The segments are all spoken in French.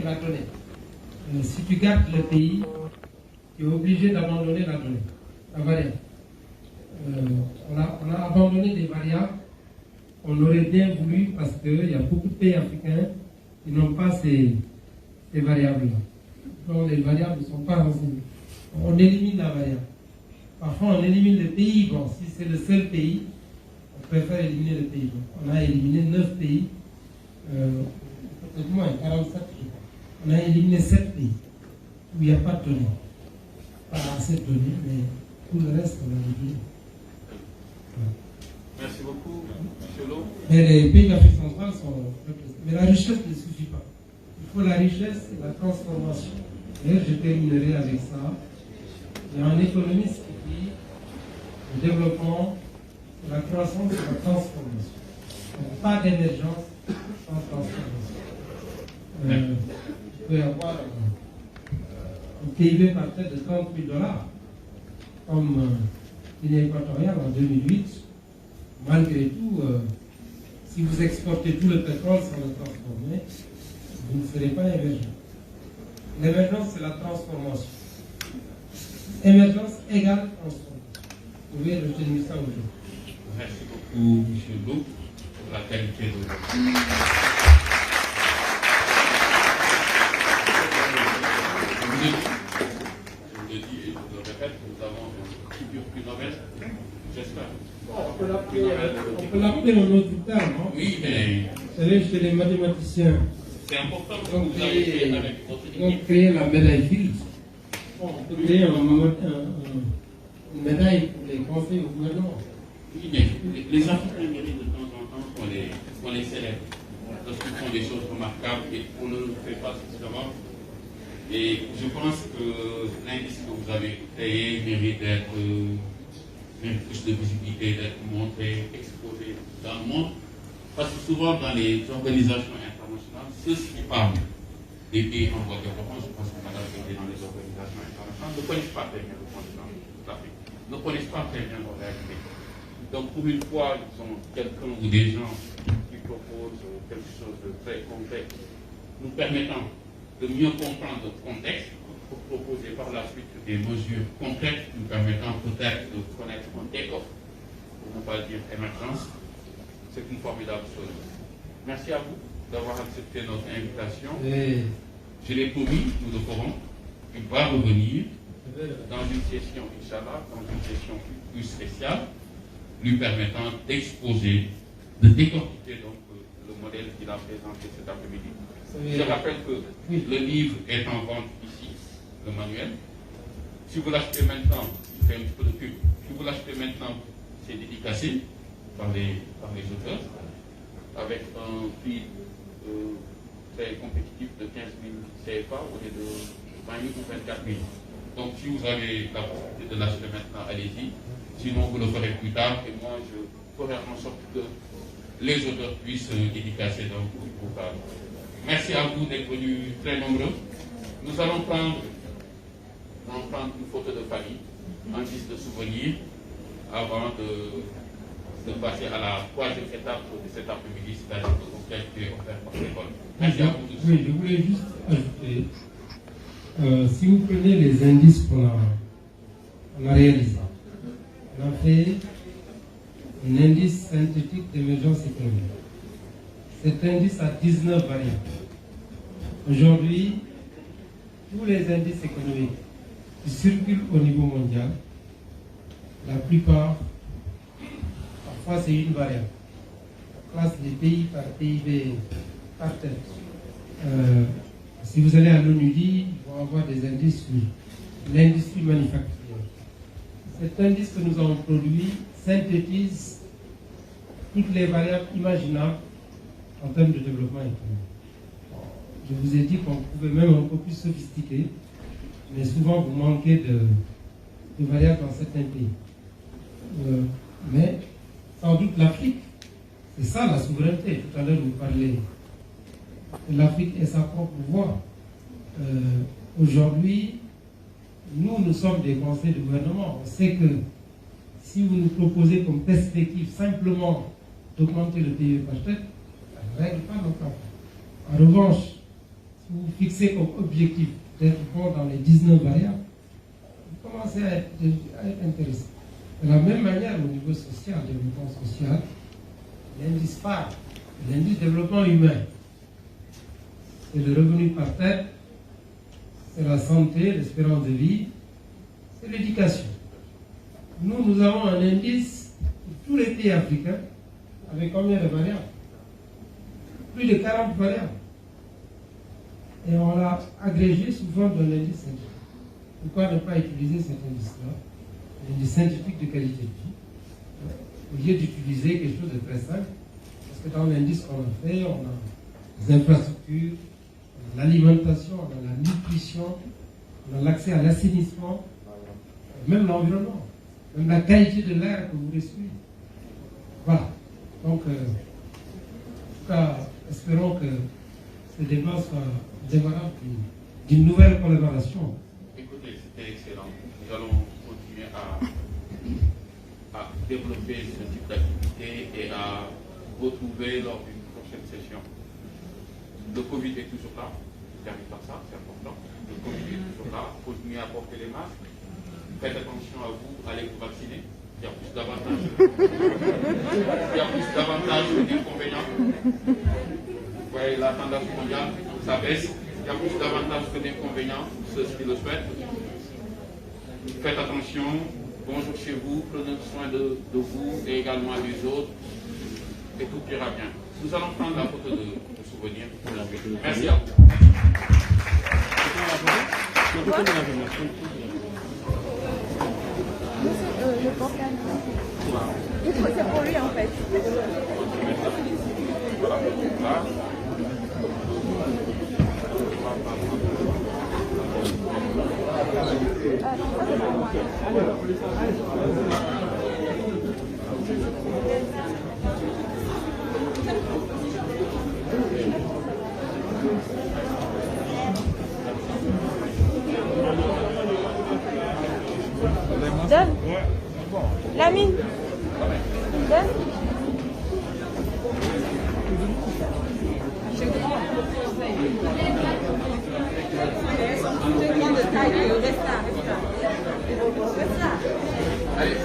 la donnée. Si tu gardes le pays, tu es obligé d'abandonner la donnée, la variable. On a abandonné des variables. On aurait bien voulu parce qu'il y a beaucoup de pays africains qui n'ont pas ces variables-là. Donc les variables ne sont pas renseignées. On élimine la variable. Parfois on élimine le pays. Bon, si c'est le seul pays, on préfère éliminer le pays. On a éliminé 9 pays, peut-être moins, 47 pays. On a éliminé 7 pays où il n'y a pas de données. Pas assez de données, mais tout le reste, on a éliminé. Merci beaucoup, M. Lo. Mais les pays d'Afrique centrale sont... Mais la richesse ne suffit pas. Il faut la richesse et la transformation. D'ailleurs, je terminerai avec ça. Il y a un économiste qui dit le développement, c'est la croissance et la transformation. Donc, pas d'émergence sans transformation. Il peut y avoir un PIB par tête de $30 000, comme Guinée équatoriale en 2008. Malgré tout, si vous exportez tout le pétrole sans le transformer, vous ne serez pas émergent. L'émergence, c'est la transformation. Émergence égale transformation. Vous pouvez retenir ça aujourd'hui. Merci beaucoup, M. Lo, pour la qualité de votre. Je vous le dis et je vous le répète, nous avons un futur prix Nobel, j'espère. On peut l'appeler en autre terme. Hein? Oui, mais. Vous savez, chez les mathématiciens, C'est important que vous avez fait avec votre ils ont équipe. créé la médaille Fields. Bon, on peut créer une médaille pour les conseils au gouvernement. Oui, mais les Africains méritent de temps en temps qu'on les célèbre. Lorsqu'ils font des choses remarquables et on ne le fait pas suffisamment. Et je pense que l'indice que vous avez créé mérite d'être plus de visibilité, d'être montré, exposé dans le monde. Parce que souvent dans les organisations internationales, ceux qui parlent des pays en voie de développement, je pense que madame était dans les organisations internationales, ne connaissent pas très bien le continent d'Afrique, ne connaissent pas très bien nos réalités. Donc pour une fois, ils ont quelqu'un ou des gens qui proposent quelque chose de très concret, nous permettant de mieux comprendre le contexte pour proposer par la suite des mesures concrètes nous permettant peut-être de connaître un take-off, pour ne pas dire émergence. C'est une formidable chose. Merci à vous d'avoir accepté notre invitation. Je l'ai promis, nous le ferons. Il va revenir dans une session, Inch'Allah, dans une session plus spéciale, lui permettant d'exposer, de décortiquer donc le modèle qu'il a présenté cet après-midi. Je rappelle que le livre est en vente ici, le manuel. Si vous l'achetez maintenant, je fais un petit peu de pub. Si vous l'achetez maintenant, c'est dédicacé par les auteurs, avec un prix très compétitif de 15 000 CFA au lieu de 20 000 ou 24 000. Donc si vous avez la possibilité de l'acheter maintenant, allez-y. Sinon, vous le ferez plus tard et moi, je ferai en sorte que les auteurs puissent dédicacer donc pour ça. Merci à vous d'être venus très nombreux. Nous allons prendre une photo de famille, un disque de souvenir, avant de passer à la troisième étape de cet après-midi, c'est-à-dire le conquête qui est offert par l'école. Merci à vous tous. Oui, je voulais juste ajouter, si vous prenez les indices qu'on a réalisés, on a fait un indice synthétique d'émergence économique. Cet indice a 19 variables. Aujourd'hui, tous les indices économiques qui circulent au niveau mondial, la plupart, parfois c'est une variable. On classe les pays par PIB par tête. Si vous allez à l'ONUDI, ils vont avoir des indices sur l'industrie manufacturière. Cet indice que nous avons produit synthétise toutes les variables imaginables en termes de développement économique. Je vous ai dit qu'on pouvait même un peu plus sophistiquer, mais souvent vous manquez de variables dans certains pays. Mais sans doute l'Afrique, c'est ça la souveraineté. Tout à l'heure vous parlez de l'Afrique et sa propre voix. Aujourd'hui, nous sommes des conseils de gouvernement. On sait que si vous nous proposez comme perspective simplement d'augmenter le PIB par tête, ça ne règle pas nos cas. En revanche, vous fixez comme objectif d'être bon dans les 19 variables, vous commencez à être intéressant. De la même manière, au niveau social, développement social, l'indice phare, l'indice développement humain, c'est le revenu par tête, c'est la santé, l'espérance de vie, c'est l'éducation. Nous avons un indice pour tous les pays africains avec combien de variables? Plus de 40 variables. Et on l'a agrégé sous forme d'un indice scientifique. Pourquoi ne pas utiliser cet indice-là, l'indice scientifique de qualité de vie, au lieu d'utiliser quelque chose de très simple? Parce que dans l'indice qu'on a fait, on a les infrastructures, on a l'alimentation, on a la nutrition, on a l'accès à l'assainissement, même l'environnement, même la qualité de l'air que vous respirez. Voilà. Donc, en tout cas, espérons que ce débat soit démarrage d'une nouvelle collaboration. Écoutez, c'était excellent. Nous allons continuer à développer ce type d'activité et à retrouver lors d'une prochaine session. Le Covid est toujours là. Je termine par ça, c'est important. Le Covid est toujours là. Continuez à porter les masques. Faites attention à vous, allez vous vacciner. Il y a plus d'avantages. Il y a plus d'avantages que d'inconvénients. Vous voyez, la tendance mondiale, ça baisse. Il y a plus d'avantages que d'inconvénients, ceux qui le souhaitent. Faites attention. Bonjour chez vous. Prenez soin de vous et également des autres. Et tout ira bien. Nous allons prendre la photo de souvenir. Merci à vous. Le portable. C'est pour lui en fait. Donne. Lamine. Donne. Allez.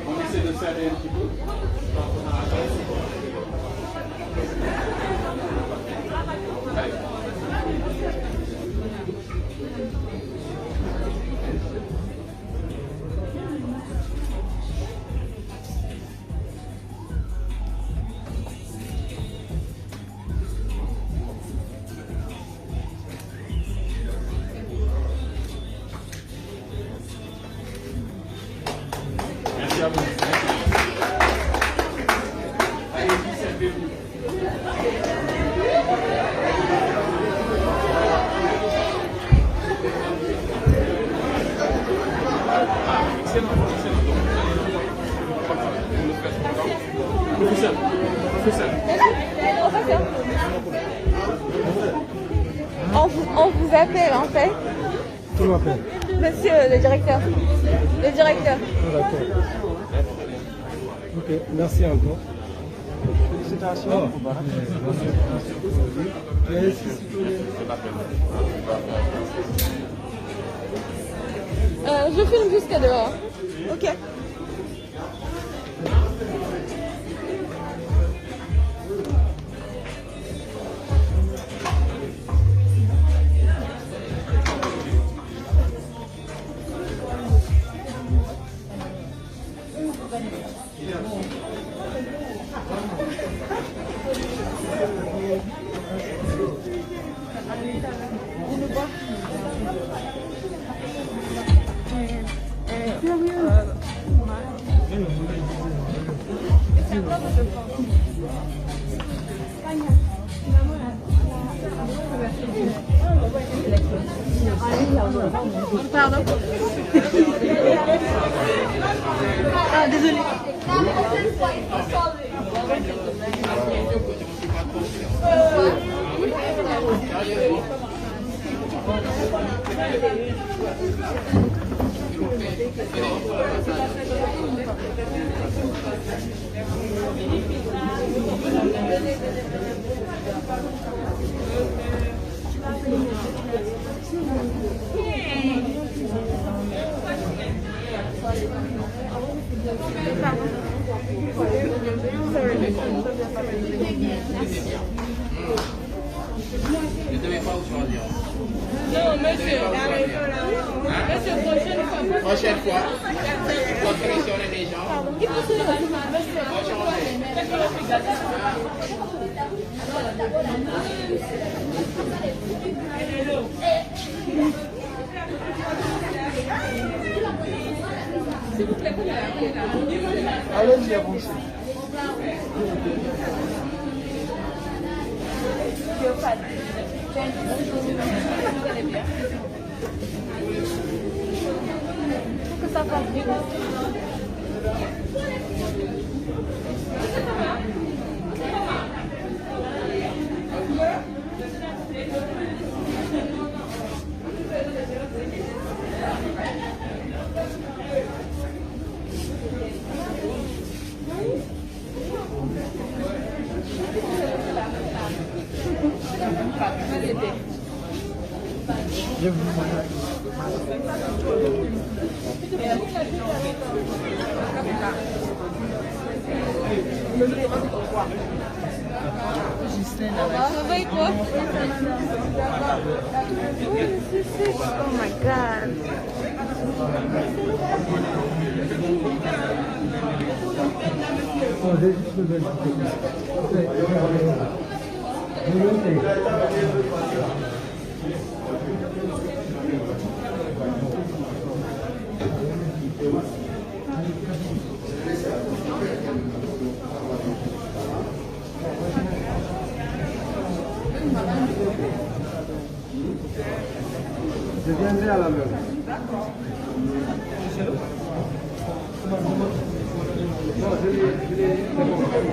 On essaie de serrer un petit peu. Allez. Merci à vous. Allez, servez-vous. Excellent, excellent. Professeur. On vous appelle en fait. Qui m'appelle? Monsieur le directeur. Le directeur. Ah, d'accord. Ok, merci encore. Félicitations. Je filme jusqu'à dehors. Ok. Pardon. Ah, désolé. Ne devez pas vous choisir. Non, monsieur. Monsieur, prochaine fois. Prochaine fois, il faut sélectionner les gens. Il faut sélectionner. S'il vous plaît, allez-y, avancez. que ça fasse bien. Réveille quoi? Oh my god. Je viendrai à la main. Non, je l'ai.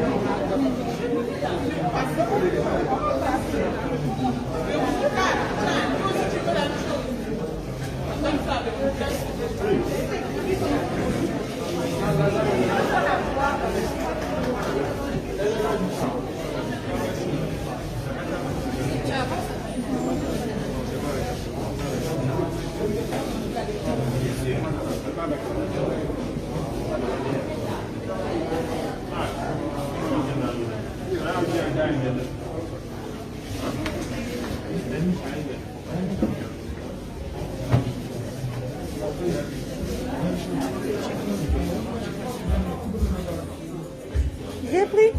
J'ai pris.